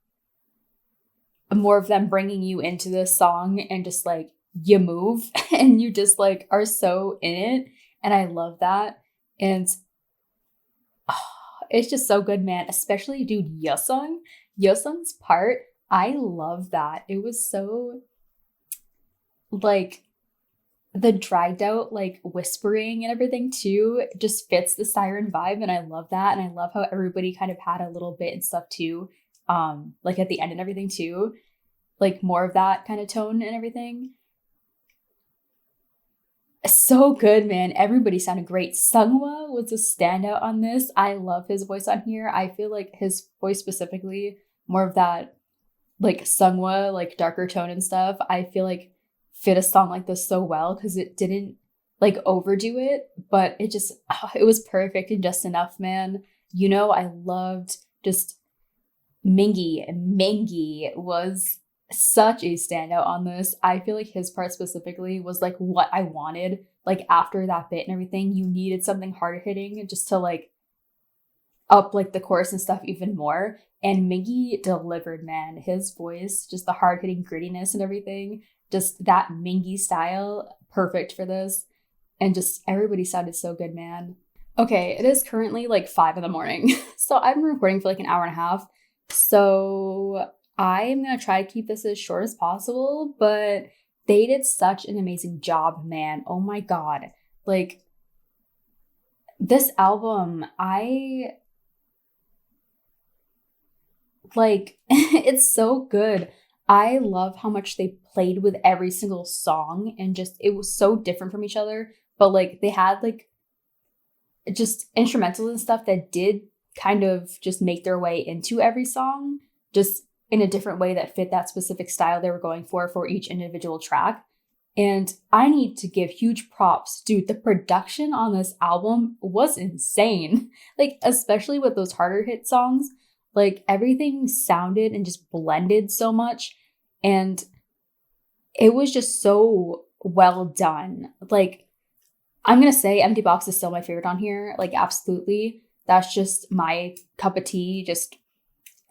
Speaker 1: more of them bringing you into this song and just like you move and you just like are so in it. And I love that. And it's just so good, man. Especially dude, Yeosung's part. I love that. It was so like the dragged out like whispering and everything too just fits the Siren vibe, and I love that. And I love how everybody kind of had a little bit and stuff too, like at the end and everything too, like more of that kind of tone and everything. So good, man. Everybody sounded great. Sungwa was a standout on this. I love his voice on here. I feel like his voice specifically, more of that like Sungwa, like darker tone and stuff, I feel like fit a song like this so well because it didn't like overdo it, but it just, it was perfect and just enough, man. You know, I loved just Mingi. Mingi was such a standout on this. I feel like his part specifically was like what I wanted. Like after that bit and everything, you needed something hard hitting just to like up like the chorus and stuff even more. And Mingi delivered, man. His voice, just the hard-hitting grittiness and everything, just that Mingi style, perfect for this. And just everybody sounded so good, man. Okay, it is currently like 5 a.m. So I've been recording for like an hour and a half. So I'm going to try to keep this as short as possible, but they did such an amazing job, man. Oh my god. Like, this album, like, it's so good. I love how much they played with every single song and just, it was so different from each other. But like, they had like just instrumentals and stuff that did kind of just make their way into every song, just in a different way that fit that specific style they were going for each individual track. And I need to give huge props. Dude, the production on this album was insane. Like, especially with those harder hit songs. Like, everything sounded and just blended so much. And it was just so well done. Like, I'm going to say Empty Box is still my favorite on here. Like, absolutely. That's just my cup of tea. Just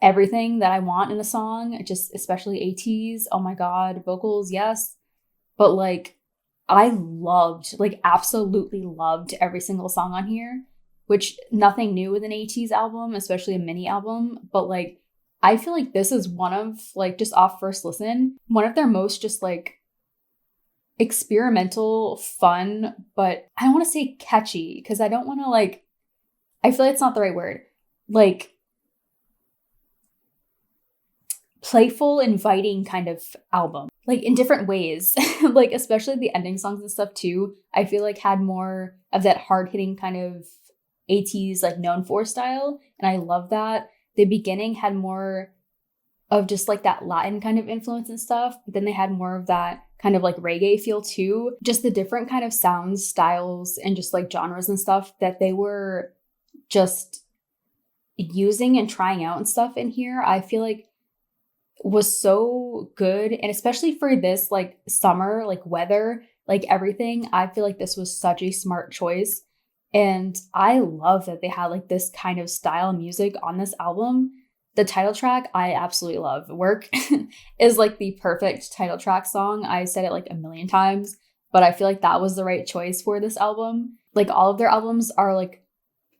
Speaker 1: everything that I want in a song. Just especially ATEEZ. Oh my god. Vocals, yes. But, like, I loved, like, absolutely loved every single song on here. Which, nothing new with an ATEEZ album, especially a mini album, but like I feel like this is one of, like, just off first listen, one of their most just like experimental, fun, but I don't want to say catchy because I don't want to like, I feel like it's not the right word. Like, playful, inviting kind of album, like in different ways. Like, especially the ending songs and stuff too, I feel like had more of that hard-hitting kind of ATEEZ like known for style, and I love that. The beginning had more of just like that Latin kind of influence and stuff, but then they had more of that kind of like reggae feel too. Just the different kind of sounds, styles, and just like genres and stuff that they were just using and trying out and stuff in here, I feel like was so good. And especially for this like summer, like weather, like everything, I feel like this was such a smart choice. And I love that they had like this kind of style of music on this album. The title track, I absolutely love. Work is like the perfect title track song. I said it like a million times, but I feel like that was the right choice for this album. Like all of their albums are like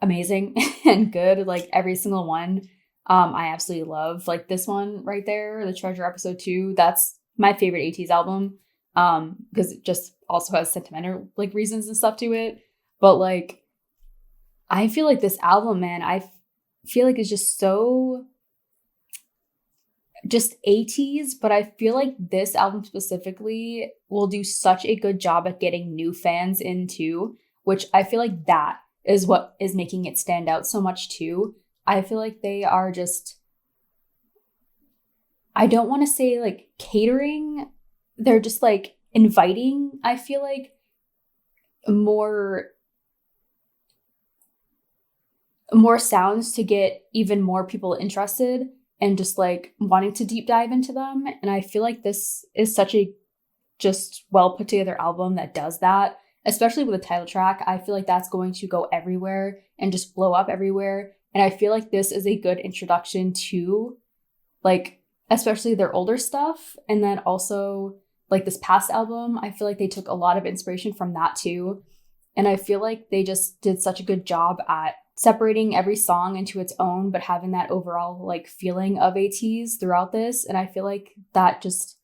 Speaker 1: amazing and good, like every single one. I absolutely love like this one right there, the Treasure Episode 2. That's my favorite ATEEZ album because it just also has sentimental like reasons and stuff to it. But like, I feel like this album, man, I feel like it's just so just ATEEZ, but I feel like this album specifically will do such a good job at getting new fans in too, which I feel like that is what is making it stand out so much too. I feel like they are just, I don't want to say like catering, they're just like inviting, I feel like more sounds to get even more people interested and just like wanting to deep dive into them. And I feel like this is such a just well put together album that does that, especially with the title track. I feel like that's going to go everywhere and just blow up everywhere. And I feel like this is a good introduction to like, especially their older stuff. And then also like this past album, I feel like they took a lot of inspiration from that too. And I feel like they just did such a good job at separating every song into its own, but having that overall like feeling of ATEEZ throughout this. And I feel like that just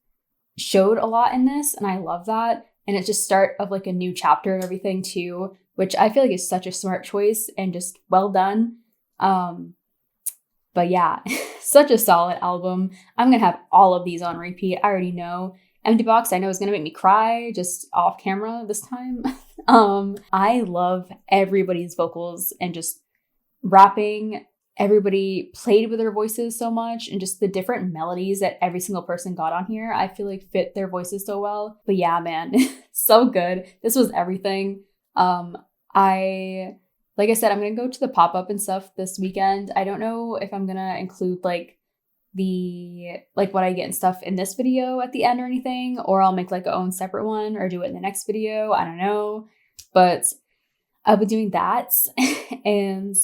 Speaker 1: showed a lot in this. And I love that. And it's just start of like a new chapter and everything too, which I feel like is such a smart choice and just well done. But yeah, such a solid album. I'm gonna have all of these on repeat. I already know. Empty Box, I know, is gonna make me cry just off camera this time. I love everybody's vocals and just rapping. Everybody played with their voices so much, and just the different melodies that every single person got on here, I feel like fit their voices so well. But yeah, man, so good. This was everything. Like I said, I'm going to go to the pop-up and stuff this weekend. I don't know if I'm going to include like what I get and stuff in this video at the end or anything, or I'll make like a own separate one or do it in the next video. I don't know, but I'll be doing that. And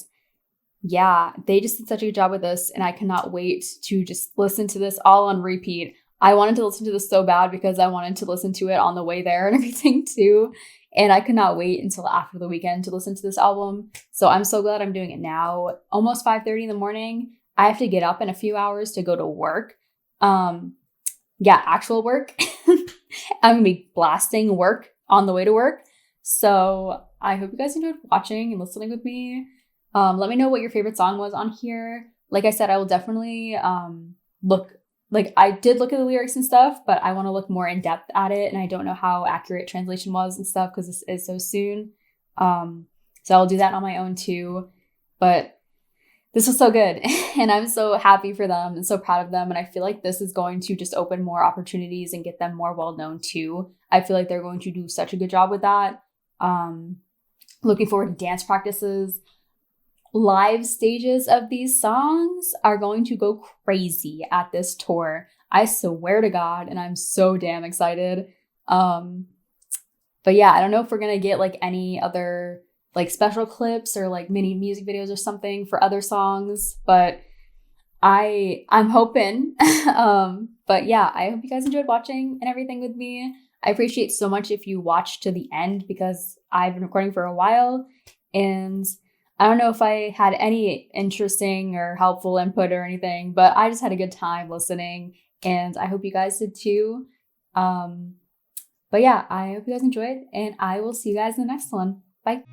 Speaker 1: yeah, they just did such a good job with this, and I cannot wait to just listen to this all on repeat. I wanted to listen to this so bad because I wanted to listen to it on the way there and everything too. And I could not wait until after the weekend to listen to this album. So I'm so glad I'm doing it now. Almost 5:30 in the morning. I have to get up in a few hours to go to work. Actual work. I'm going to be blasting work on the way to work. So I hope you guys enjoyed watching and listening with me. Let me know what your favorite song was on here. Like I said, I will definitely I did look at the lyrics and stuff, but I want to look more in depth at it. And I don't know how accurate translation was and stuff because this is so soon. So I'll do that on my own too. But this was so good. And I'm so happy for them and so proud of them. And I feel like this is going to just open more opportunities and get them more well known too. I feel like they're going to do such a good job with that. Looking forward to dance practices. Live stages of these songs are going to go crazy at this tour. I swear to God, and I'm so damn excited. But yeah, I don't know if we're gonna get like any other like special clips or like mini music videos or something for other songs, but I'm hoping. But yeah, I hope you guys enjoyed watching and everything with me. I appreciate so much if you watched to the end because I've been recording for a while, and I don't know if I had any interesting or helpful input or anything, but I just had a good time listening, and I hope you guys did too. But yeah, I hope you guys enjoyed, and I will see you guys in the next one. Bye.